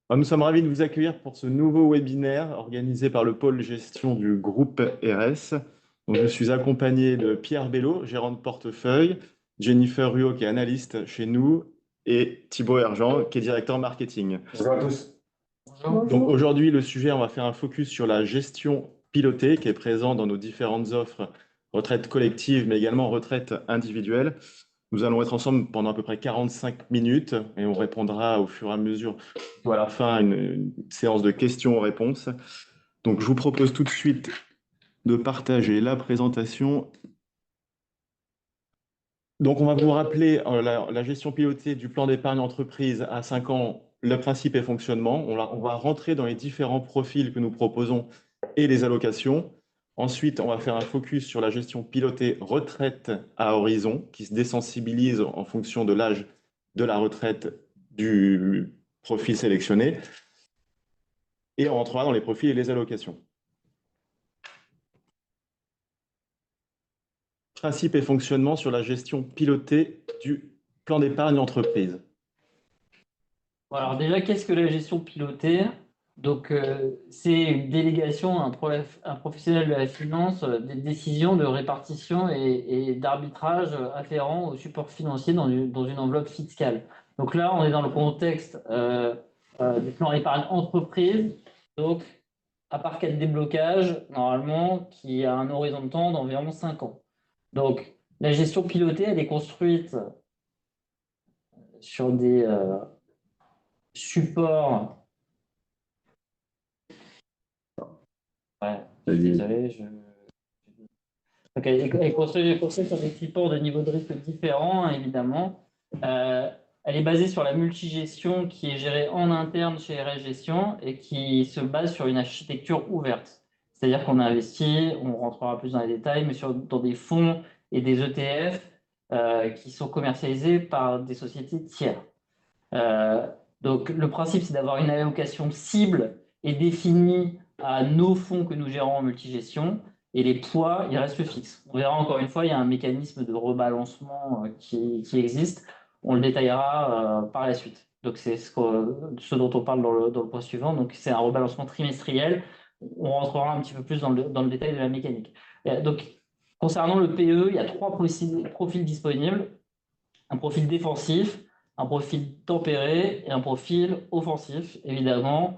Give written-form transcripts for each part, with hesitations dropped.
Nous sommes ravis de vous accueillir pour ce nouveau webinaire organisé par le pôle gestion du groupe RS. Donc, je suis accompagné de Pierre Bello, gérant de portefeuille, Jennifer Ruot, qui est analyste chez nous, et Thibaut Hergent, qui est directeur marketing. Bonjour à tous. Donc aujourd'hui, le sujet, on va faire un focus sur la gestion pilotée qui est présente dans nos différentes offres, retraite collective, mais également retraite individuelle. Nous allons être ensemble pendant à peu près 45 minutes et on répondra au fur et à mesure, à la fin, une séance de questions-réponses. Donc, je vous propose tout de suite de partager la présentation. Donc, on va vous rappeler la gestion pilotée du plan d'épargne entreprise à 5 ans, le principe et fonctionnement. On va rentrer dans les différents profils que nous proposons et les allocations. Ensuite, on va faire un focus sur la gestion pilotée retraite à horizon, qui se désensibilise en fonction de l'âge de la retraite du profil sélectionné. Et on rentrera dans les profils et les allocations. Principe et fonctionnement sur la gestion pilotée du plan d'épargne entreprise. Bon, alors déjà, qu'est-ce que la gestion pilotée? Donc, c'est une délégation à un professionnel de la finance des décisions de répartition et d'arbitrage afférents au support financier dans une enveloppe fiscale. Donc là, on est dans le contexte du plan épargne entreprise. Donc, à part cas de déblocage, normalement, qui a un horizon de temps d'environ 5 ans. Donc, la gestion pilotée, elle est construite sur des supports. Ouais, désolé, Donc, elle est construite sur des supports de niveau de risque différents, hein, évidemment. Elle est basée sur la multigestion qui est gérée en interne chez RS Gestion et qui se base sur une architecture ouverte. C'est-à-dire qu'on investit, on rentrera plus dans les détails, mais dans des fonds et des ETF qui sont commercialisés par des sociétés tiers. Donc, le principe, c'est d'avoir une allocation cible et définie à nos fonds que nous gérons en multigestion. Et les poids, ils restent fixes. On verra encore une fois, il y a un mécanisme de rebalancement qui existe. On le détaillera par la suite. Donc, c'est ce dont on parle dans le point suivant. Donc, c'est un rebalancement trimestriel. On rentrera un petit peu plus dans le détail de la mécanique. Donc, concernant le PE, il y a trois profils disponibles. Un profil défensif, un profil tempéré et un profil offensif. Évidemment,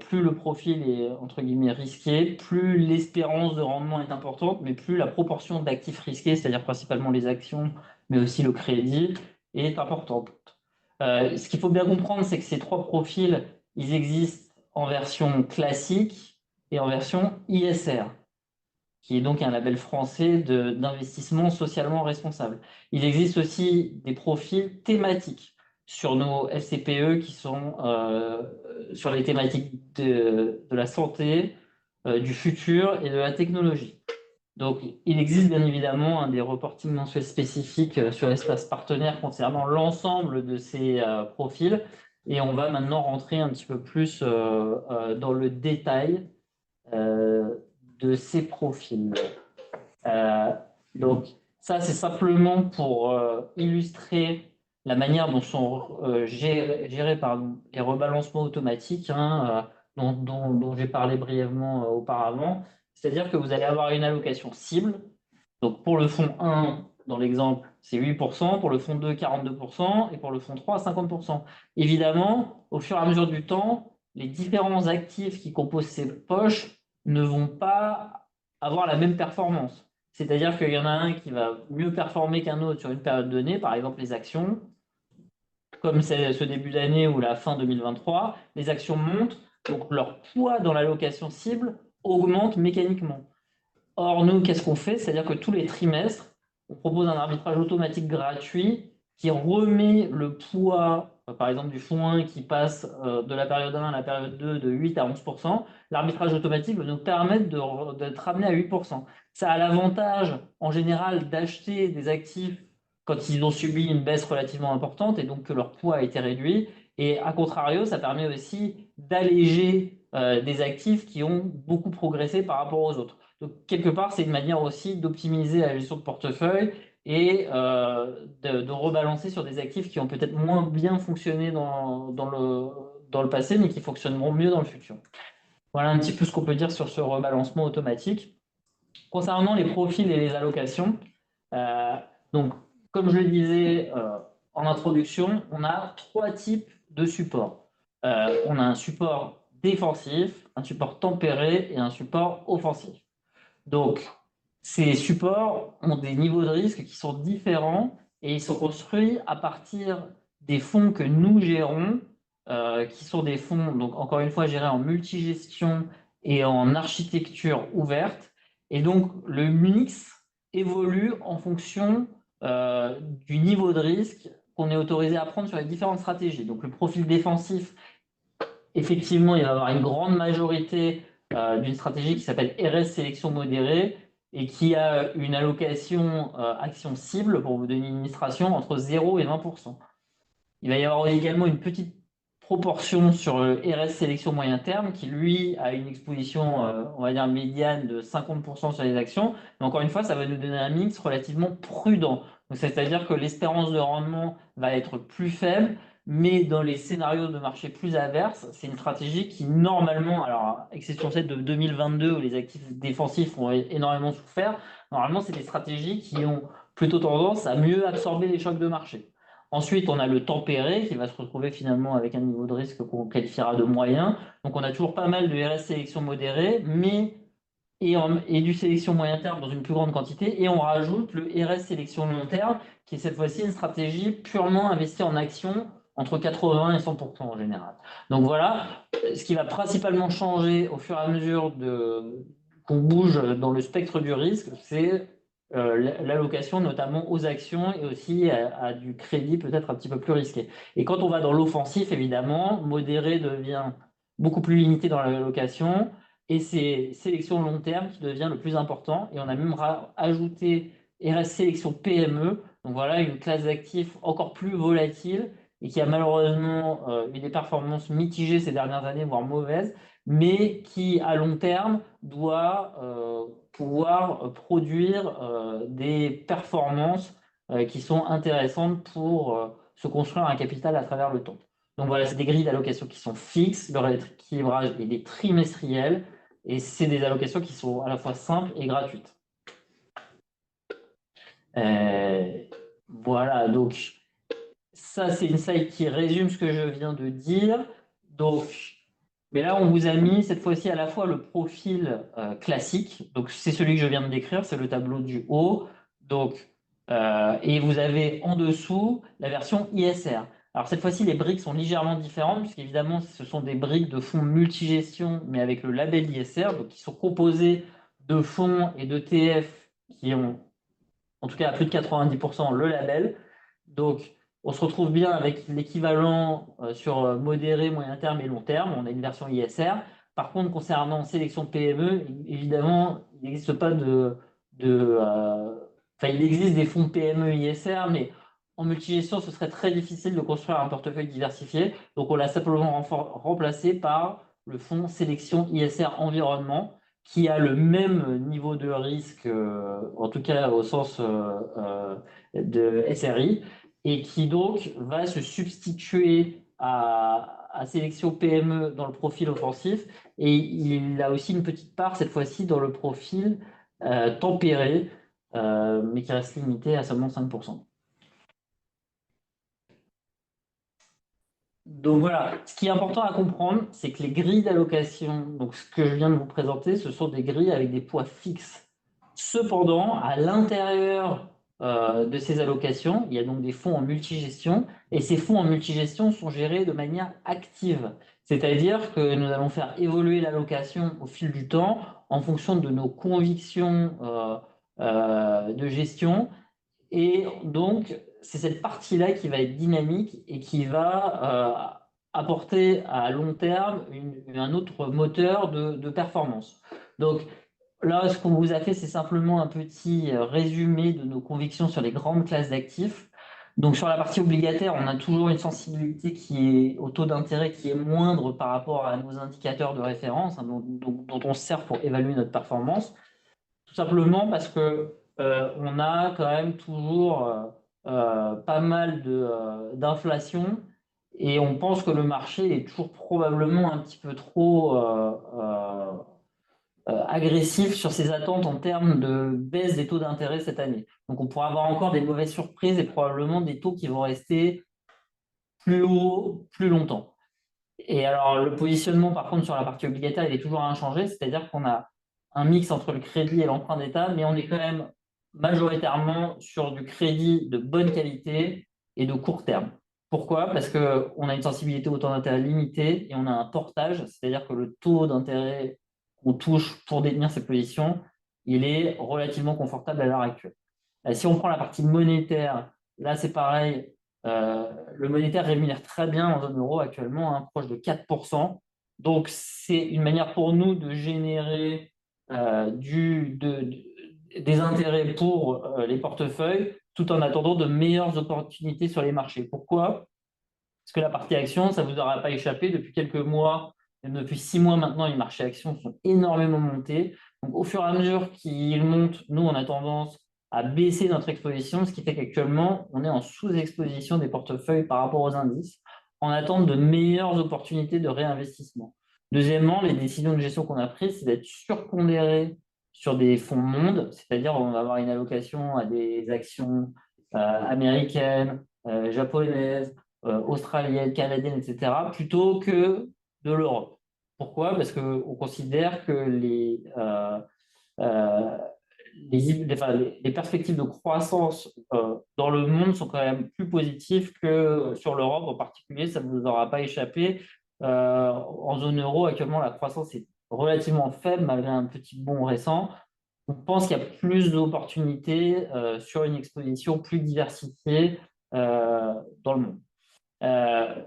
plus le profil est entre guillemets risqué, plus l'espérance de rendement est importante, mais plus la proportion d'actifs risqués, c'est-à-dire principalement les actions, mais aussi le crédit, est importante. Ce qu'il faut bien comprendre, c'est que ces trois profils, ils existent en version classique et en version ISR, qui est donc un label français d'investissement socialement responsable. Il existe aussi des profils thématiques sur nos FCPE qui sont sur les thématiques de la santé, du futur et de la technologie. Donc, il existe bien évidemment des reportings mensuels spécifiques sur l'espace partenaire concernant l'ensemble de ces profils. Et on va maintenant rentrer un petit peu plus dans le détail euh, de ces profils. Euh, donc, ça, c'est simplement pour illustrer la manière dont sont gérés pardon, les rebalancements automatiques, hein, dont j'ai parlé brièvement auparavant. C'est-à-dire que vous allez avoir une allocation cible. Donc, pour le fonds 1, dans l'exemple, c'est 8%, pour le fonds 2, 42%, et pour le fonds 3, 50%. Évidemment, au fur et à mesure du temps, les différents actifs qui composent ces poches ne vont pas avoir la même performance. C'est-à-dire qu'il y en a un qui va mieux performer qu'un autre sur une période donnée, par exemple les actions, comme c'est ce début d'année ou la fin 2023, les actions montent, donc leur poids dans l'allocation cible augmente mécaniquement. Or, nous, qu'est-ce qu'on fait? C'est-à-dire que tous les trimestres, on propose un arbitrage automatique gratuit qui remet le poids, par exemple, du fonds 1 qui passe de la période 1 à la période 2 de 8 à 11%. L'arbitrage automatique va nous permettre d'être ramené à 8%. Ça a l'avantage, en général, d'acheter des actifs quand ils ont subi une baisse relativement importante et donc que leur poids a été réduit. Et à contrario, ça permet aussi d'alléger des actifs qui ont beaucoup progressé par rapport aux autres. Donc, quelque part, c'est une manière aussi d'optimiser la gestion de portefeuille et de rebalancer sur des actifs qui ont peut-être moins bien fonctionné dans le passé, mais qui fonctionneront mieux dans le futur. Voilà un petit peu ce qu'on peut dire sur ce rebalancement automatique. Concernant les profils et les allocations, donc, comme je le disais en introduction, on a 3 types de supports. On a un support défensif, un support tempéré et un support offensif. Donc, ces supports ont des niveaux de risque qui sont différents et ils sont construits à partir des fonds que nous gérons, qui sont des fonds, donc encore une fois, gérés en multigestion et en architecture ouverte. Et donc, le mix évolue en fonction du niveau de risque qu'on est autorisé à prendre sur les différentes stratégies. Donc, le profil défensif, effectivement, il va y avoir une grande majorité d'une stratégie qui s'appelle RS sélection modérée et qui a une allocation action cible, pour vous donner une illustration, entre 0 et 20%. Il va y avoir également une petite proportion sur le RS sélection moyen terme qui, lui, a une exposition, on va dire, médiane de 50% sur les actions. Mais encore une fois, ça va nous donner un mix relativement prudent. C'est-à-dire que l'espérance de rendement va être plus faible, mais dans les scénarios de marché plus averses, c'est une stratégie qui, normalement, alors, exception celle de 2022 où les actifs défensifs ont énormément souffert, normalement, c'est des stratégies qui ont plutôt tendance à mieux absorber les chocs de marché. Ensuite, on a le tempéré qui va se retrouver finalement avec un niveau de risque qu'on qualifiera de moyen. Donc, on a toujours pas mal de RS sélection modérée, mais et du sélection moyen terme dans une plus grande quantité. Et on rajoute le RS sélection long terme, qui est cette fois-ci une stratégie purement investie en actions entre 80 et 100% en général. Donc voilà, ce qui va principalement changer au fur et à mesure qu'on bouge dans le spectre du risque, c'est l'allocation notamment aux actions et aussi à du crédit peut-être un petit peu plus risqué. Et quand on va dans l'offensif, évidemment, modéré devient beaucoup plus limité dans l'allocation et c'est sélection long terme qui devient le plus important. Et on a même ajouté RS sélection PME, donc voilà une classe d'actifs encore plus volatile et qui a malheureusement eu des performances mitigées ces dernières années, voire mauvaises, mais qui à long terme doit pouvoir produire des performances qui sont intéressantes pour se construire un capital à travers le temps. Donc voilà, c'est des grilles d'allocation qui sont fixes, leur équilibrage est trimestriel et c'est des allocations qui sont à la fois simples et gratuites. Voilà, donc ça c'est une slide qui résume ce que je viens de dire. Donc, mais là, on vous a mis cette fois-ci à la fois le profil classique, donc c'est celui que je viens de décrire, c'est le tableau du haut, donc, et vous avez en dessous la version ISR. Alors cette fois-ci, les briques sont légèrement différentes, puisqu'évidemment, ce sont des briques de fonds multigestion, mais avec le label ISR, donc qui sont composés de fonds et d'ETF qui ont, en tout cas à plus de 90%, le label. Donc, on se retrouve bien avec l'équivalent sur modéré, moyen terme et long terme. On a une version ISR. Par contre, concernant sélection PME, évidemment, il n'existe pas enfin, il existe des fonds PME ISR, mais en multigestion, ce serait très difficile de construire un portefeuille diversifié. Donc, on l'a simplement remplacé par le fonds sélection ISR environnement, qui a le même niveau de risque, en tout cas au sens de SRI, et qui donc va se substituer à sélection PME dans le profil offensif. Et il a aussi une petite part, cette fois-ci, dans le profil tempéré, mais qui reste limité à seulement 5%. Donc voilà, ce qui est important à comprendre, c'est que les grilles d'allocation, donc ce que je viens de vous présenter, ce sont des grilles avec des poids fixes. Cependant, à l'intérieur de ces allocations, il y a donc des fonds en multigestion, et ces fonds en multigestion sont gérés de manière active. C'est-à-dire que nous allons faire évoluer l'allocation au fil du temps en fonction de nos convictions de gestion. Et donc, c'est cette partie-là qui va être dynamique et qui va apporter à long terme un autre moteur de performance. Donc, là, ce qu'on vous a fait, c'est simplement un petit résumé de nos convictions sur les grandes classes d'actifs. Donc, sur la partie obligataire, on a toujours une sensibilité qui est au taux d'intérêt qui est moindre par rapport à nos indicateurs de référence, hein, dont on se sert pour évaluer notre performance. Tout simplement parce que on a quand même toujours pas mal d'inflation Et on pense que le marché est toujours probablement un petit peu trop agressif sur ses attentes en termes de baisse des taux d'intérêt cette année. Donc on pourra avoir encore des mauvaises surprises et probablement des taux qui vont rester plus hauts plus longtemps. Et alors le positionnement par contre sur la partie obligataire, il est toujours inchangé, c'est-à-dire qu'on a un mix entre le crédit et l'emprunt d'État, mais on est quand même majoritairement sur du crédit de bonne qualité et de court terme. Pourquoi? Parce qu'on a une sensibilité au taux d'intérêt limité et on a un portage, c'est-à-dire que le taux d'intérêt qu'on touche pour détenir ces positions, il est relativement confortable à l'heure actuelle. Si on prend la partie monétaire, là c'est pareil, le monétaire rémunère très bien en zone euro actuellement, hein, proche de 4%. Donc c'est une manière pour nous de générer des intérêts pour les portefeuilles tout en attendant de meilleures opportunités sur les marchés. Pourquoi? Parce que la partie action, ça ne vous aura pas échappé, depuis quelques mois, même depuis 6 mois maintenant, les marchés actions sont énormément montés. Donc au fur et à mesure qu'ils montent, nous, on a tendance à baisser notre exposition, ce qui fait qu'actuellement, on est en sous-exposition des portefeuilles par rapport aux indices, en attente de meilleures opportunités de réinvestissement. Deuxièmement, les décisions de gestion qu'on a prises, c'est d'être surpondéré sur des fonds monde, c'est-à-dire on va avoir une allocation à des actions américaines, japonaises, australienne, canadienne, etc., plutôt que de l'Europe. Pourquoi? Parce qu'on considère que euh, les perspectives de croissance dans le monde sont quand même plus positives que sur l'Europe en particulier. Ça ne vous aura pas échappé. En zone euro, actuellement, la croissance est relativement faible malgré un petit bond récent. On pense qu'il y a plus d'opportunités sur une exposition plus diversifiée dans le monde. Euh,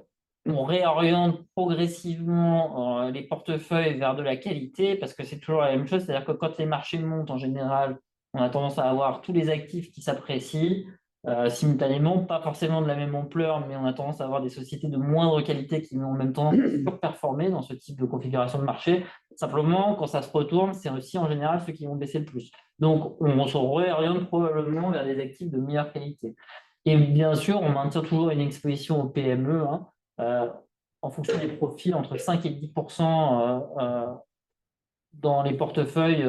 on réoriente progressivement les portefeuilles vers de la qualité parce que c'est toujours la même chose. C'est-à-dire que quand les marchés montent en général, on a tendance à avoir tous les actifs qui s'apprécient simultanément, pas forcément de la même ampleur, mais on a tendance à avoir des sociétés de moindre qualité qui vont en même temps surperformer dans ce type de configuration de marché. Simplement, quand ça se retourne, c'est aussi en général ceux qui vont baisser le plus. Donc, on se réoriente probablement vers des actifs de meilleure qualité. Et bien sûr, on maintient toujours une exposition aux PME, hein, euh, en fonction des profils, entre 5 et 10% dans les portefeuilles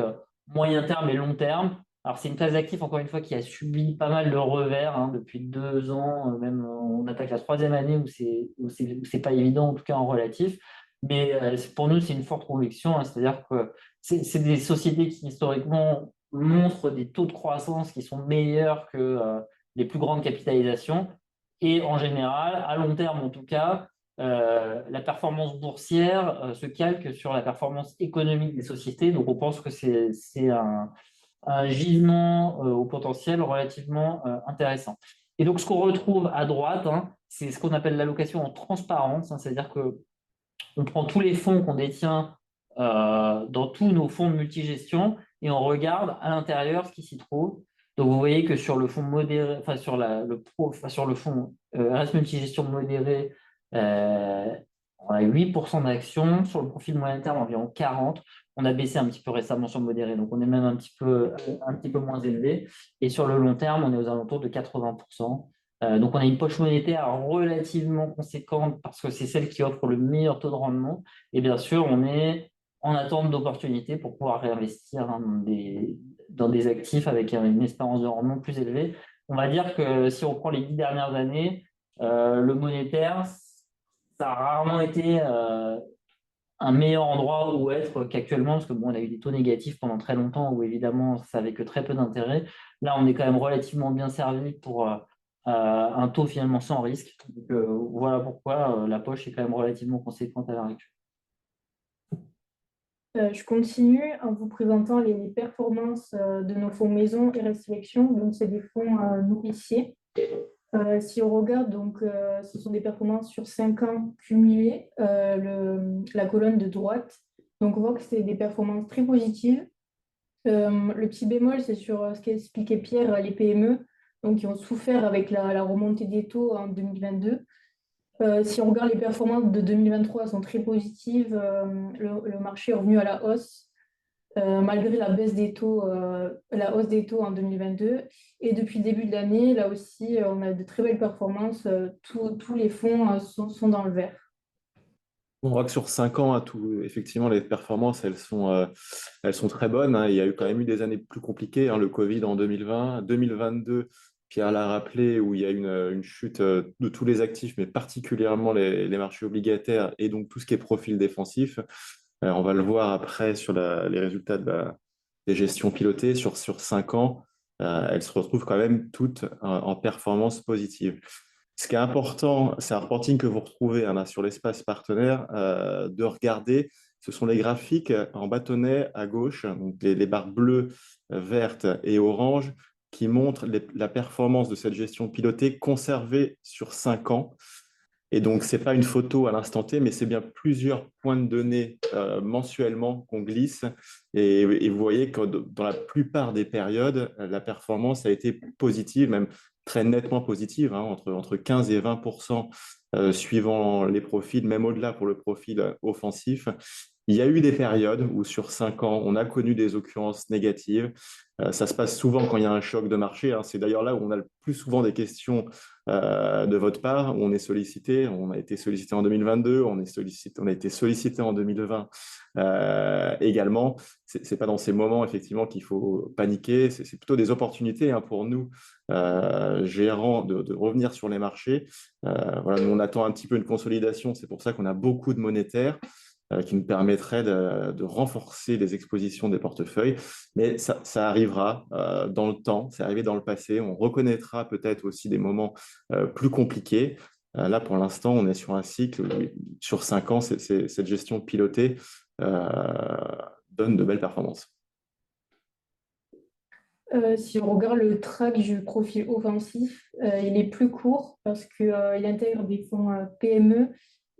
moyen terme et long terme. Alors, c'est une classe d'actifs, encore une fois, qui a subi pas mal de revers hein, depuis 2 ans, même on attaque la troisième année où c'est pas évident, en tout cas en relatif. Mais pour nous, c'est une forte conviction, hein, c'est-à-dire que c'est des sociétés qui historiquement montrent des taux de croissance qui sont meilleurs que les plus grandes capitalisations. Et en général, à long terme en tout cas, la performance boursière se calque sur la performance économique des sociétés. Donc, on pense que c'est un gisement au potentiel relativement intéressant. Et donc, ce qu'on retrouve à droite, hein, c'est ce qu'on appelle l'allocation en transparence, hein, c'est-à-dire qu'on prend tous les fonds qu'on détient dans tous nos fonds de multigestion et on regarde à l'intérieur ce qui s'y trouve. Donc, vous voyez que sur le fonds modéré, enfin sur le fonds RS multigestion modéré, on a 8% d'actions. Sur le profil moyen terme, environ 40%. On a baissé un petit peu récemment sur le modéré, donc on est même un petit peu moins élevé. Et sur le long terme, on est aux alentours de 80%. Donc, on a une poche monétaire relativement conséquente parce que c'est celle qui offre le meilleur taux de rendement. Et bien sûr, on est en attente d'opportunités pour pouvoir réinvestir hein, dans des actifs avec une espérance de rendement plus élevée. On va dire que si on prend les 10 dernières années, le monétaire, ça a rarement été un meilleur endroit où être qu'actuellement, parce que bon, on a eu des taux négatifs pendant très longtemps où évidemment ça avait que très peu d'intérêt. Là, on est quand même relativement bien servi pour un taux finalement sans risque. Donc, voilà pourquoi la poche est quand même relativement conséquente à l'heure actuelle. Je continue en vous présentant les performances de nos fonds maison et réflexion. Donc, c'est des fonds nourriciers. Si on regarde, donc, ce sont des performances sur 5 ans cumulées, la colonne de droite. Donc, on voit que c'est des performances très positives. Le petit bémol, c'est sur ce qu'expliquait Pierre, les PME, donc, qui ont souffert avec la remontée des taux en 2022. Si on regarde les performances de 2023, elles sont très positives. Le marché est revenu à la hausse. malgré la baisse des taux, la hausse des taux en 2022. Et depuis le début de l'année, là aussi, on a de très belles performances. Tous les fonds sont dans le vert. On voit que sur 5 ans, hein, effectivement, les performances, elles sont très bonnes, hein. Il y a eu quand même eu des années plus compliquées, hein, le Covid en 2020, 2022, Pierre l'a rappelé, où il y a eu une chute de tous les actifs, mais particulièrement les marchés obligataires et donc tout ce qui est profil défensif. On va le voir après sur les résultats des gestions pilotées sur 5 ans. Elles se retrouvent quand même toutes en performance positive. Ce qui est important, c'est un reporting que vous retrouvez, hein, là, sur l'espace partenaire, de regarder. Ce sont les graphiques en bâtonnet à gauche, donc les barres bleues, vertes et oranges, qui montrent la performance de cette gestion pilotée conservée sur 5 ans. Et donc, ce n'est pas une photo à l'instant T, mais c'est bien plusieurs points de données mensuellement qu'on glisse. Et vous voyez que dans la plupart des périodes, la performance a été positive, même très nettement positive, hein, entre 15 et 20% suivant les profils, même au-delà pour le profil offensif. Il y a eu des périodes où sur 5 ans, on a connu des occurrences négatives. Ça se passe souvent quand il y a un choc de marché, hein. C'est d'ailleurs là où on a le plus souvent des questions de votre part, où on est sollicité. On a été sollicité en 2022, on a été sollicité en 2020 également. Ce n'est pas dans ces moments, effectivement, qu'il faut paniquer. C'est plutôt des opportunités, hein, pour nous, gérants, de revenir sur les marchés. Voilà, nous, on attend un petit peu une consolidation. C'est pour ça qu'on a beaucoup de monétaires qui nous permettrait de renforcer les expositions des portefeuilles. Mais ça arrivera dans le temps, c'est arrivé dans le passé. On reconnaîtra peut-être aussi des moments plus compliqués. Là, pour l'instant, on est sur un cycle où, sur 5 ans, cette gestion pilotée donne de belles performances. Si on regarde le track du profil offensif, il est plus court parce qu'il intègre des fonds PME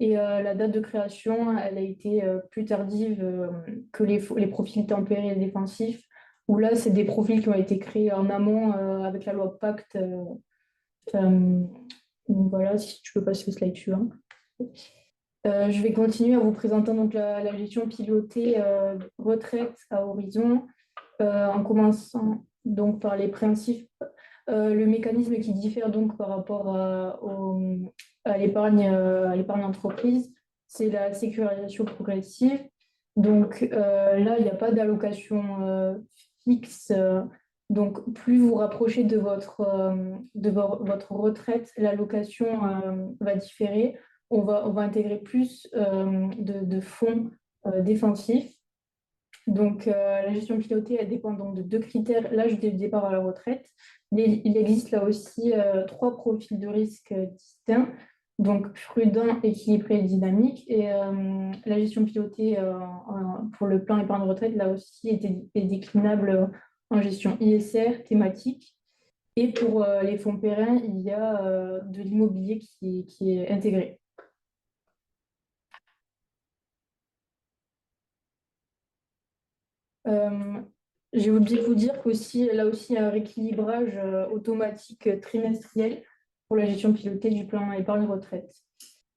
et la date de création, elle a été plus tardive que les profils tempérés et défensifs, où là, c'est des profils qui ont été créés en amont avec la loi Pacte. Donc voilà, si tu peux passer au slide suivant. Je vais continuer en vous présentant donc la gestion pilotée retraite à horizon, en commençant donc par les principes. Le mécanisme qui diffère donc par rapport à l'épargne entreprise, c'est la sécurisation progressive. Donc là, il n'y a pas d'allocation fixe. Donc plus vous rapprochez de votre retraite, l'allocation va différer. On va intégrer plus de fonds défensifs. Donc, la gestion pilotée, elle dépend donc de deux critères, l'âge de départ à la retraite. Il existe là aussi trois profils de risque distincts, donc prudent, équilibré et dynamique. Et la gestion pilotée pour le plan épargne retraite, là aussi, est déclinable en gestion ISR, thématique. Et pour les fonds pérennes, il y a de l'immobilier qui est intégré. Euh, j'ai oublié de vous dire qu'aussi, là aussi, il y a un rééquilibrage automatique trimestriel pour la gestion pilotée du plan épargne retraite.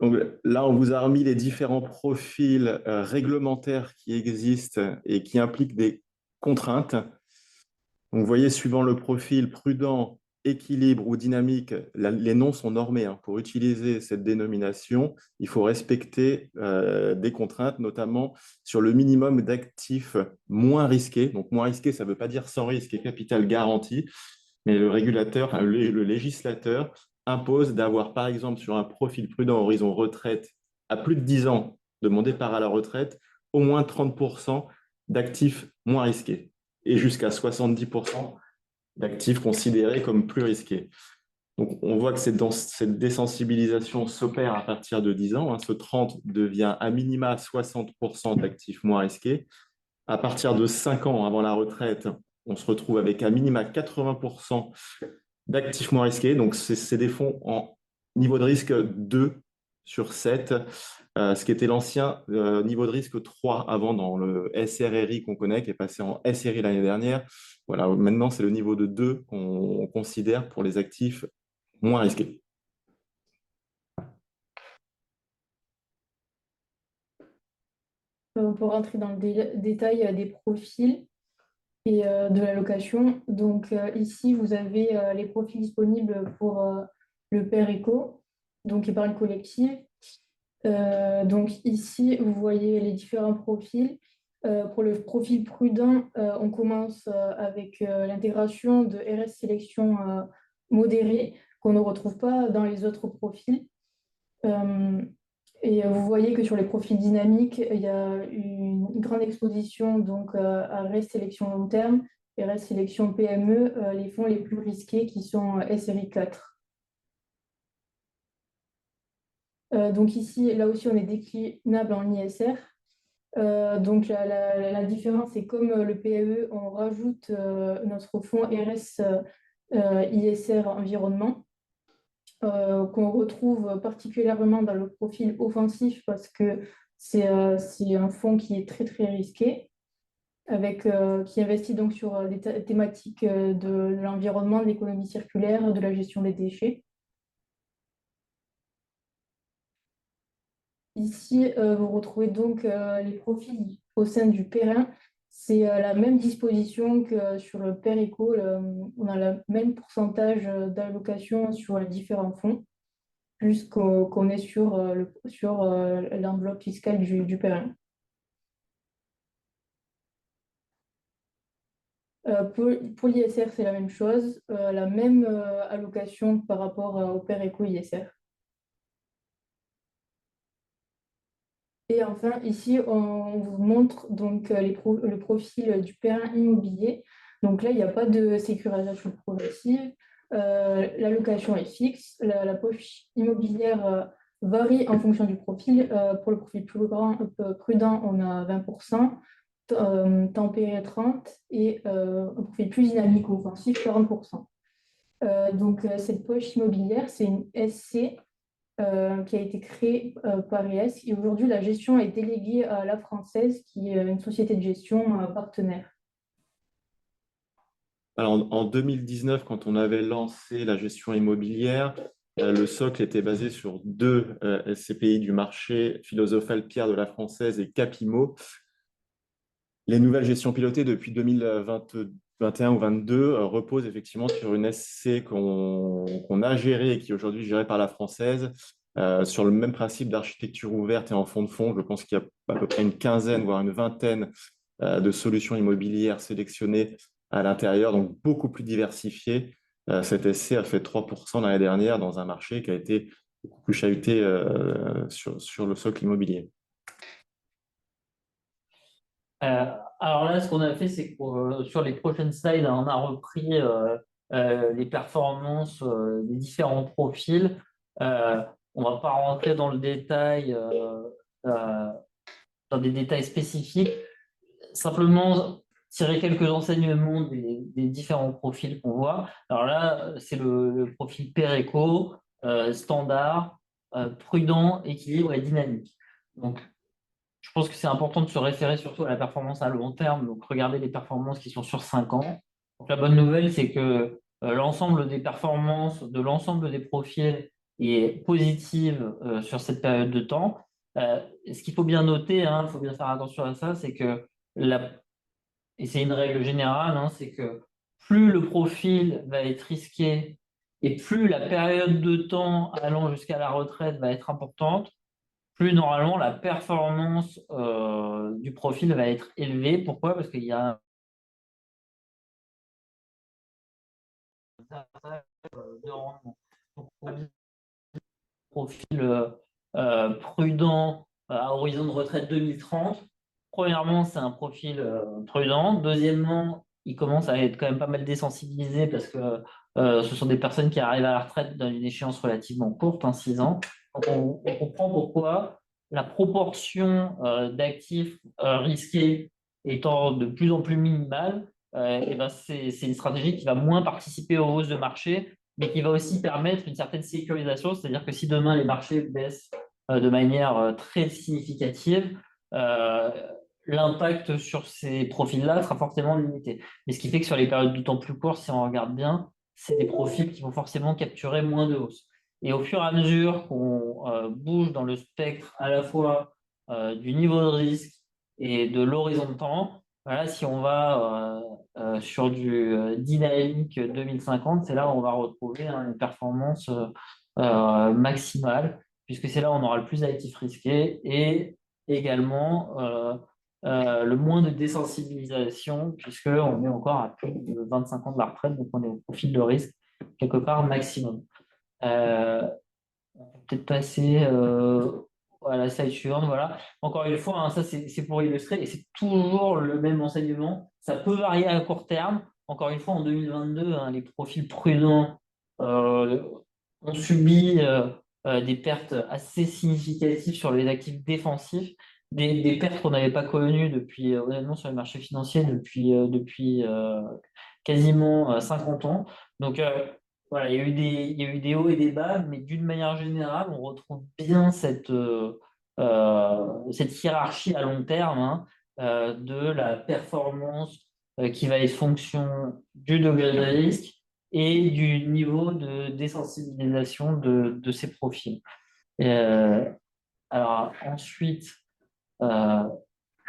Donc là, on vous a remis les différents profils réglementaires qui existent et qui impliquent des contraintes. Donc, vous voyez, suivant le profil prudent, équilibre ou dynamique, les noms sont normés, hein. Pour utiliser cette dénomination, il faut respecter des contraintes, notamment sur le minimum d'actifs moins risqués. Donc, moins risqué, ça ne veut pas dire sans risque et capital garanti, mais le régulateur, enfin, le législateur impose d'avoir, par exemple, sur un profil prudent horizon retraite à plus de 10 ans de mon départ à la retraite, au moins 30% d'actifs moins risqués et jusqu'à 70% d'actifs considérés comme plus risqués. Donc, on voit que cette désensibilisation s'opère à partir de 10 ans, hein. Ce 30 devient à minima 60% d'actifs moins risqués. À partir de 5 ans avant la retraite, on se retrouve avec à minima 80% d'actifs moins risqués. Donc, c'est des fonds en niveau de risque 2 sur 7, ce qui était l'ancien niveau de risque 3 avant dans le SRRI qu'on connaît, qui est passé en SRI l'année dernière. Voilà, maintenant, c'est le niveau de 2 qu'on considère pour les actifs moins risqués. On peut rentrer dans le détail des profils et de l'allocation. Donc ici, vous avez les profils disponibles pour le PER éco, donc épargne collective. Donc ici, vous voyez les différents profils. Pour le profil prudent, on commence avec l'intégration de RS sélection modérée qu'on ne retrouve pas dans les autres profils. Et vous voyez que sur les profils dynamiques, il y a une grande exposition donc, à RS sélection long terme et RS sélection PME, les fonds les plus risqués qui sont SRI 4. Donc ici, là aussi, on est déclinable en ISR. Donc la différence, c'est comme le PAE, on rajoute notre fonds RS ISR environnement, qu'on retrouve particulièrement dans le profil offensif parce que c'est un fonds qui est très très risqué, qui investit donc sur des thématiques de l'environnement, de l'économie circulaire, de la gestion des déchets. Ici, vous retrouvez donc les profils au sein du PER1. C'est la même disposition que sur le PER éco. On a le même pourcentage d'allocation sur les différents fonds, plus qu'on est sur l'enveloppe fiscale du PER1. Pour l'ISR, c'est la même chose, la même allocation par rapport au PER éco ISR. Et enfin, ici, on vous montre donc le profil du PER1 immobilier. Donc là, il n'y a pas de sécurisation progressive. L'allocation est fixe. La poche immobilière varie en fonction du profil. Pour le profil plus grand, prudent, on a 20%, tempéré 30%, et un profil plus dynamique ou offensif, 40%. Donc cette poche immobilière, c'est une SC qui a été créée par ES. Et aujourd'hui, la gestion est déléguée à La Française, qui est une société de gestion partenaire. Alors, en 2019, quand on avait lancé la gestion immobilière, le socle était basé sur deux SCPI du marché, Philosophale Pierre de La Française et Capimo. Les nouvelles gestions pilotées depuis 2021 ou 2022 reposent effectivement sur une SC qu'on a gérée et qui est aujourd'hui gérée par La Française, sur le même principe d'architecture ouverte et en fond de fond. Je pense qu'il y a à peu près une quinzaine, voire une vingtaine de solutions immobilières sélectionnées à l'intérieur, donc beaucoup plus diversifiées. Cette SC a fait 3% l'année dernière dans un marché qui a été beaucoup plus chahuté sur le socle immobilier. Alors là, ce qu'on a fait, c'est que sur les prochaines slides, on a repris les performances des différents profils. On ne va pas rentrer dans le détail, dans des détails spécifiques. Simplement tirer quelques enseignements des différents profils qu'on voit. Alors là, c'est le profil PER-éco, standard, prudent, équilibre et dynamique. Donc, je pense que c'est important de se référer surtout à la performance à long terme, donc regarder les performances qui sont sur 5 ans. Donc, la bonne nouvelle, c'est que l'ensemble des performances de l'ensemble des profils est positive sur cette période de temps. Ce qu'il faut bien noter, il faut bien faire attention à ça, c'est que, et c'est une règle générale, c'est que plus le profil va être risqué et plus la période de temps allant jusqu'à la retraite va être importante, plus normalement la performance du profil va être élevée. Pourquoi? Parce qu'il y a de rendement. Donc, profil prudent à horizon de retraite 2030. Premièrement, c'est un profil prudent. Deuxièmement, il commence à être quand même pas mal désensibilisé parce que ce sont des personnes qui arrivent à la retraite dans une échéance relativement courte, 6 ans. Donc, on comprend pourquoi la proportion d'actifs risqués étant de plus en plus minimale, c'est une stratégie qui va moins participer aux hausses de marché, mais qui va aussi permettre une certaine sécurisation. C'est-à-dire que si demain les marchés baissent de manière très significative, l'impact sur ces profils-là sera forcément limité. Mais ce qui fait que sur les périodes de temps plus courtes, si on regarde bien, c'est des profils qui vont forcément capturer moins de hausse. Et au fur et à mesure qu'on bouge dans le spectre à la fois du niveau de risque et de l'horizon de temps. Voilà, si on va sur du dynamique 2050, c'est là où on va retrouver une performance maximale, puisque c'est là où on aura le plus d'actifs risqués et également le moins de désensibilisation, puisqu'on est encore à plus de 25 ans de la retraite, donc on est au profil de risque quelque part maximum. On peut peut-être passer à la slide suivante. Voilà. Encore une fois, ça c'est pour illustrer et c'est toujours le même enseignement. Ça peut varier à court terme. Encore une fois, en 2022, les profils prudents euh, ont subi des pertes assez significatives sur les actifs défensifs, des pertes qu'on n'avait pas connues depuis, honnêtement, sur les marchés financiers depuis quasiment 50 ans. Donc, voilà, il y a eu des hauts et des bas, mais d'une manière générale, on retrouve bien cette hiérarchie à long terme de la performance qui va être fonction du degré de risque et du niveau de désensibilisation de ces profils. Alors ensuite, euh,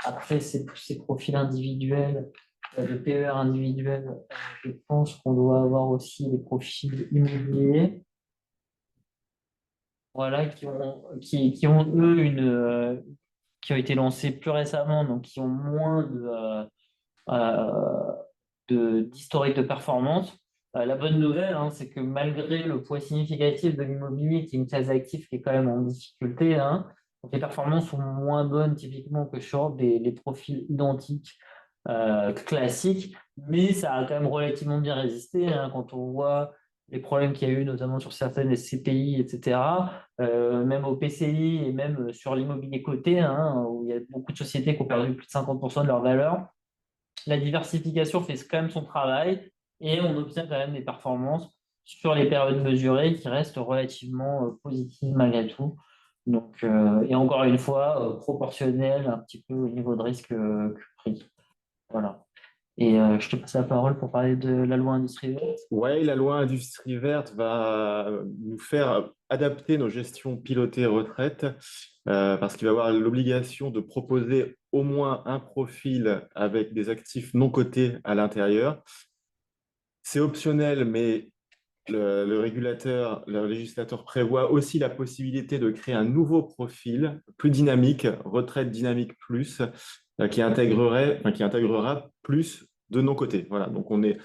après ces profils individuels, de PER individuels, je pense qu'on doit avoir aussi les profils immobiliers, voilà, qui ont eux qui ont été lancés plus récemment, donc qui ont moins d'historique de performance. La bonne nouvelle, c'est que malgré le poids significatif de l'immobilier, qui est une classe d'actifs qui est quand même en difficulté, donc les performances sont moins bonnes typiquement que sur les profils identiques classiques, mais ça a quand même relativement bien résisté quand on voit les problèmes qu'il y a eu, notamment sur certaines SCPI, etc., même au PCI et même sur l'immobilier coté, où il y a beaucoup de sociétés qui ont perdu plus de 50% de leur valeur. La diversification fait quand même son travail et on obtient quand même des performances sur les périodes mesurées qui restent relativement positives malgré tout. Donc, et encore une fois, proportionnel un petit peu au niveau de risque que pris. Voilà. Et je te passe la parole pour parler de la loi industrie verte. Ouais, la loi industrie verte va nous faire adapter nos gestions pilotées retraite parce qu'il va avoir l'obligation de proposer au moins un profil avec des actifs non cotés à l'intérieur. C'est optionnel, mais le régulateur, le législateur prévoit aussi la possibilité de créer un nouveau profil plus dynamique, retraite dynamique plus, qui intégrera plus de nos côtés. Voilà, donc on est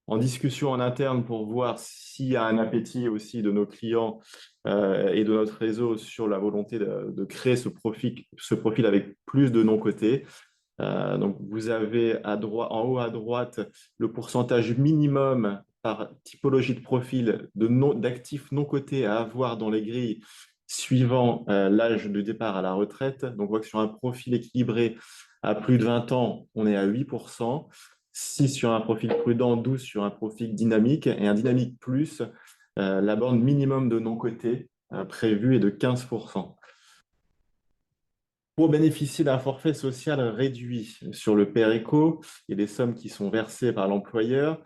en discussion en interne pour voir s'il y a un appétit aussi de nos clients et de notre réseau sur la volonté de créer ce profil avec plus de non-cotés. Donc, vous avez en haut à droite le pourcentage minimum par typologie de profil d'actifs non cotés à avoir dans les grilles suivant l'âge de départ à la retraite. Donc, on voit que sur un profil équilibré à plus de 20 ans, on est à 8%, 6 sur un profil prudent, 12 sur un profil dynamique et un dynamique plus, la borne minimum de non cotés prévue est de 15%. Pour bénéficier d'un forfait social réduit sur le PER-Éco, il y a des sommes qui sont versées par l'employeur.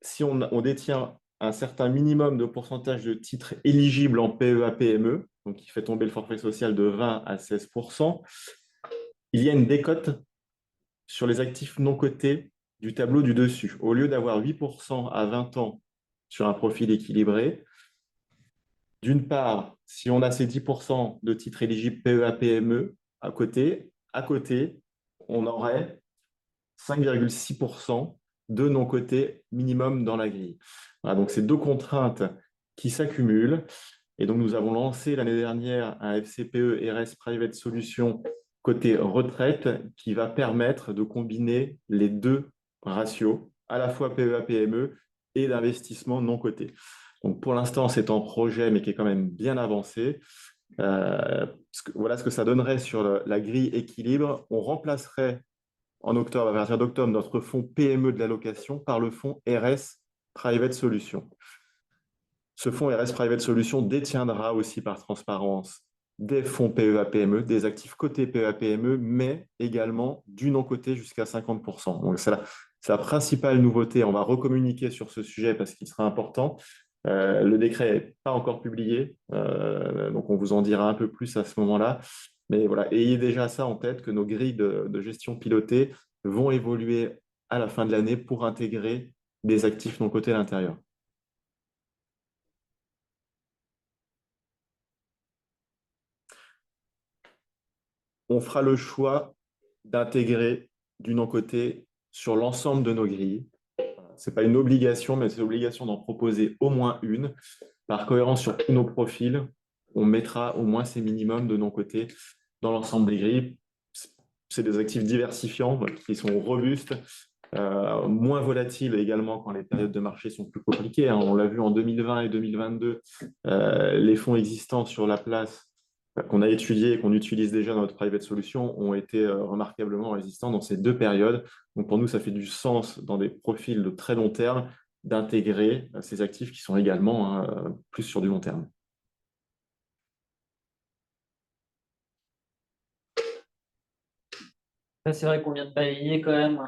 Si on détient un certain minimum de pourcentage de titres éligibles en PEA-PME, donc qui fait tomber le forfait social de 20 à 16%, il y a une décote sur les actifs non cotés du tableau du dessus. Au lieu d'avoir 8% à 20 ans sur un profil équilibré, d'une part, si on a ces 10% de titres éligibles PEA-PME à côté, on aurait 5,6% de non-cotés minimum dans la grille. Voilà, donc c'est deux contraintes qui s'accumulent. Et donc, nous avons lancé l'année dernière un FCPE RS Private Solution côté retraite qui va permettre de combiner les deux ratios, à la fois PEA-PME et d'investissement non coté. Donc, pour l'instant, c'est en projet, mais qui est quand même bien avancé. Voilà ce que ça donnerait sur la grille équilibre. On remplacerait en octobre, à partir d'octobre, notre fonds PME de l'allocation par le fonds RS Private Solution. Ce fonds RS Private Solution détiendra aussi par transparence des fonds PEA-PME, des actifs cotés PEA-PME, mais également du non-coté jusqu'à 50%. Donc, c'est la principale nouveauté. On va recommuniquer sur ce sujet parce qu'il sera important. Le décret n'est pas encore publié, donc on vous en dira un peu plus à ce moment-là. Mais voilà, ayez déjà ça en tête, que nos grilles de gestion pilotée vont évoluer à la fin de l'année pour intégrer des actifs non cotés à l'intérieur. On fera le choix d'intégrer du non-coté sur l'ensemble de nos grilles. Ce n'est pas une obligation, mais c'est l'obligation d'en proposer au moins une. Par cohérence sur tous nos profils, on mettra au moins ces minimums de non-coté dans l'ensemble des grilles. C'est des actifs diversifiants qui sont robustes, moins volatiles également quand les périodes de marché sont plus compliquées. On l'a vu en 2020 et 2022, les fonds existants sur la place qu'on a étudiés et qu'on utilise déjà dans notre private solution ont été remarquablement résistants dans ces deux périodes. Donc pour nous, ça fait du sens dans des profils de très long terme d'intégrer ces actifs qui sont également plus sur du long terme. C'est vrai qu'on vient de balayer quand même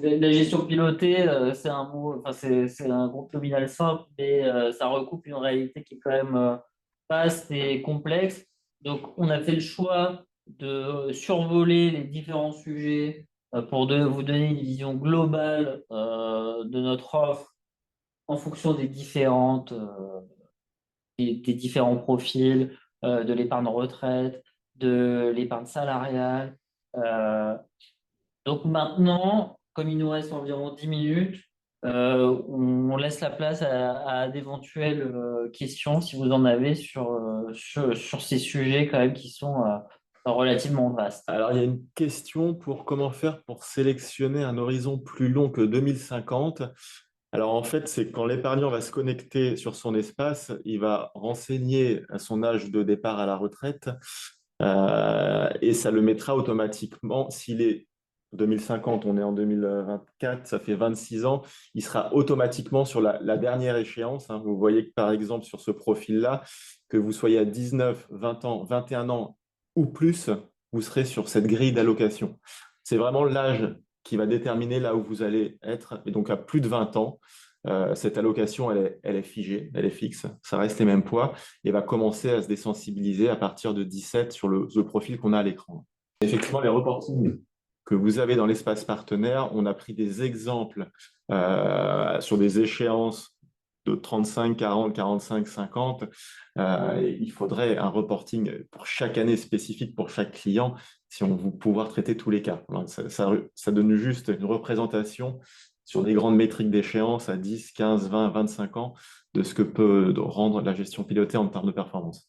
la gestion pilotée, c'est un mot, enfin c'est un groupe nominal simple, mais ça recoupe une réalité qui est quand même vaste et complexe. Donc on a fait le choix de survoler les différents sujets pour vous donner une vision globale de notre offre en fonction des différents profils, de l'épargne retraite, de l'épargne salariale. Euh, donc maintenant, comme il nous reste environ 10 minutes, on laisse la place à d'éventuelles questions si vous en avez sur ces sujets quand même qui sont relativement vastes. Alors, il y a une question pour comment faire pour sélectionner un horizon plus long que 2050. Alors, en fait, c'est quand l'épargnant va se connecter sur son espace, il va renseigner à son âge de départ à la retraite et ça le mettra automatiquement, s'il est 2050, on est en 2024, ça fait 26 ans, il sera automatiquement sur la dernière échéance. Vous voyez que par exemple sur ce profil-là, que vous soyez à 19, 20 ans, 21 ans ou plus, vous serez sur cette grille d'allocation. C'est vraiment l'âge qui va déterminer là où vous allez être. Et donc à plus de 20 ans, cette allocation, elle est figée, elle est fixe, ça reste les mêmes poids et va commencer à se désensibiliser à partir de 17 sur le profil qu'on a à l'écran. Effectivement, les reportings que vous avez dans l'espace partenaire, on a pris des exemples sur des échéances de 35, 40, 45, 50. Il faudrait un reporting pour chaque année spécifique pour chaque client si on veut pouvoir traiter tous les cas. Alors, ça donne juste une représentation sur des grandes métriques d'échéance à 10, 15, 20, 25 ans de ce que peut rendre la gestion pilotée en termes de performance.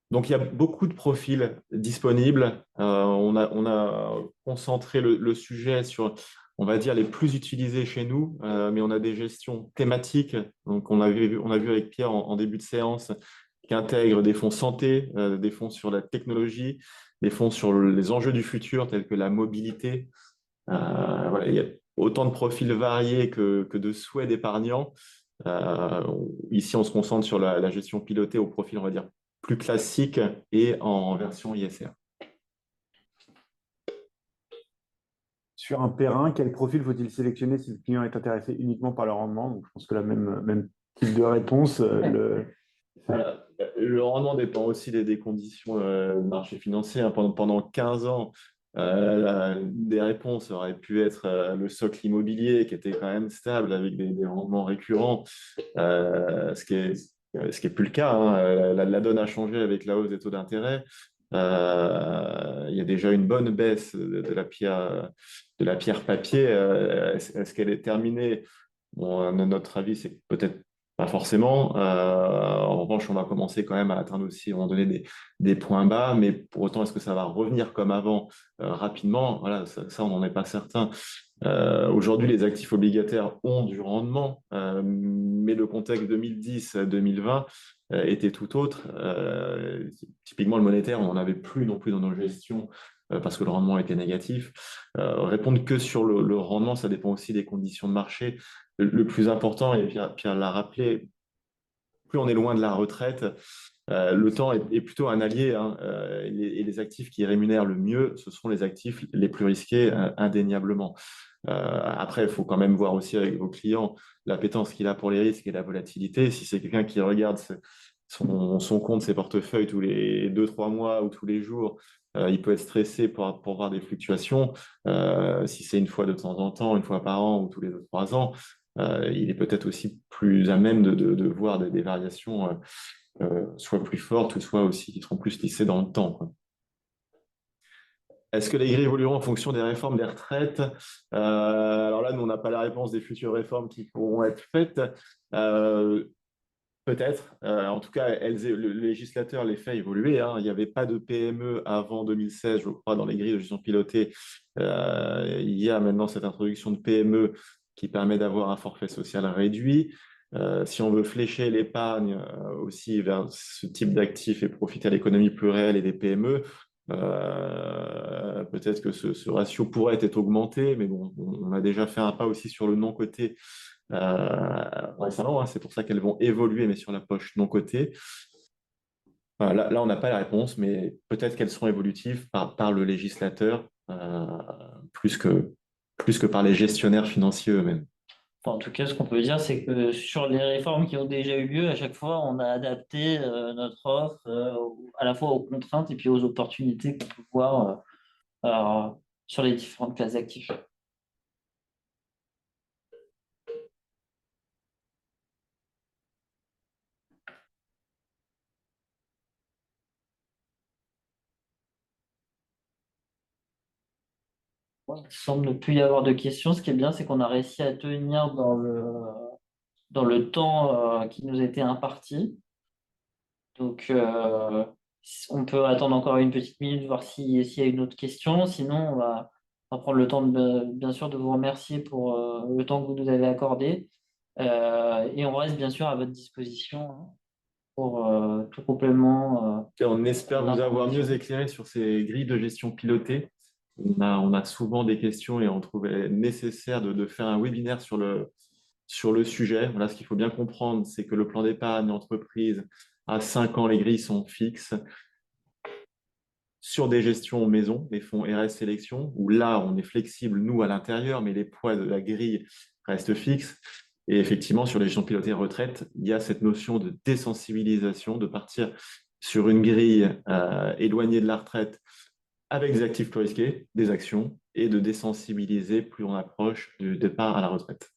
Donc, il y a beaucoup de profils disponibles. On a concentré le sujet sur, on va dire, les plus utilisés chez nous, mais on a des gestions thématiques. Donc, on a vu avec Pierre en début de séance qui intègrent des fonds santé, des fonds sur la technologie, des fonds sur les enjeux du futur tels que la mobilité. Voilà, il y a autant de profils variés que de souhaits d'épargnants. Ici, on se concentre sur la gestion pilotée au profil, on va dire, plus classique et en version ISR. Sur un terrain, quel profil faut-il sélectionner si le client est intéressé uniquement par le rendement? Donc, je pense que la même type de réponse. Le rendement dépend aussi des conditions du marché financier. Pendant 15 ans, des réponses auraient pu être le socle immobilier qui était quand même stable avec des rendements récurrents, ce qui est plus le cas. La donne a changé avec la hausse des taux d'intérêt. Il y a déjà une bonne baisse de la pierre papier. Est-ce qu'elle est terminée? Bon, notre avis, c'est peut-être pas forcément. En revanche, on va commencer quand même à atteindre aussi, à un moment donné, des points bas, mais pour autant, est-ce que ça va revenir comme avant rapidement? Voilà, ça on n'en est pas certain. Aujourd'hui, les actifs obligataires ont du rendement, mais le contexte 2010-2020 était tout autre. Typiquement, le monétaire, on n'en avait plus non plus dans nos gestions parce que le rendement était négatif. Répondre que sur le rendement, ça dépend aussi des conditions de marché. Le plus important, et Pierre l'a rappelé, plus on est loin de la retraite, le temps est plutôt un allié. Et les actifs qui rémunèrent le mieux, ce sont les actifs les plus risqués, indéniablement. Après, il faut quand même voir aussi avec vos clients l'appétence qu'il a pour les risques et la volatilité. Si c'est quelqu'un qui regarde son compte, ses portefeuilles tous les 2-3 mois ou tous les jours, il peut être stressé pour voir des fluctuations. Si c'est une fois de temps en temps, une fois par an ou tous les 2-3 ans, il est peut-être aussi plus à même de voir des variations soit plus fortes ou soit aussi qui seront plus lissées dans le temps, quoi. Est-ce que les grilles évolueront en fonction des réformes des retraites? Alors là, nous, on n'a pas la réponse des futures réformes qui pourront être faites. Peut-être. En tout cas, le législateur les fait évoluer, hein. Il n'y avait pas de PME avant 2016, je crois, dans les grilles de gestion pilotée. Il y a maintenant cette introduction de PME qui permet d'avoir un forfait social réduit. Si on veut flécher l'épargne aussi vers ce type d'actifs et profiter à l'économie plus réelle et des PME, peut-être que ce ratio pourrait être augmenté, mais bon, on a déjà fait un pas aussi sur le non-coté récemment, hein. C'est pour ça qu'elles vont évoluer, mais sur la poche non cotée. Voilà, là, on n'a pas la réponse, mais peut-être qu'elles seront évolutives par le législateur plus que par les gestionnaires financiers eux-mêmes. Enfin, en tout cas, ce qu'on peut dire, c'est que sur les réformes qui ont déjà eu lieu, à chaque fois, on a adapté notre offre à la fois aux contraintes et puis aux opportunités qu'on peut voir sur les différentes classes d'actifs. Il semble ne plus y avoir de questions. Ce qui est bien, c'est qu'on a réussi à tenir dans le temps qui nous était imparti. Donc, on peut attendre encore une petite minute, voir s'il y a une autre question. Sinon, on va prendre le temps, bien sûr, de vous remercier pour le temps que vous nous avez accordé. Et on reste bien sûr à votre disposition, hein, pour tout complément. On espère vous avoir mieux éclairé sur ces grilles de gestion pilotées. On a souvent des questions et on trouvait nécessaire de faire un webinaire sur le sujet. Voilà, ce qu'il faut bien comprendre, c'est que le plan d'épargne entreprise, à 5 ans, les grilles sont fixes. Sur des gestions maison, les fonds RS Sélection, où là, on est flexible, nous, à l'intérieur, mais les poids de la grille restent fixes. Et effectivement, sur les gestions pilotées retraite, il y a cette notion de désensibilisation, de partir sur une grille éloignée de la retraite avec des actifs plus risqués, des actions, et de désensibiliser plus on approche du départ à la retraite.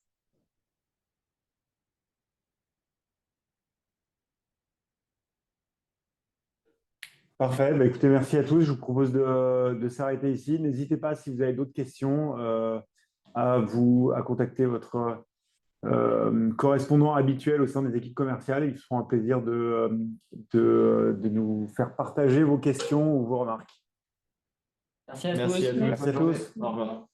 Parfait. Bah, écoutez, merci à tous. Je vous propose de s'arrêter ici. N'hésitez pas, si vous avez d'autres questions, à contacter votre correspondant habituel au sein des équipes commerciales. Ils se feront un plaisir de nous faire partager vos questions ou vos remarques. Merci à Merci tous. à tous. Merci à tous. Au revoir.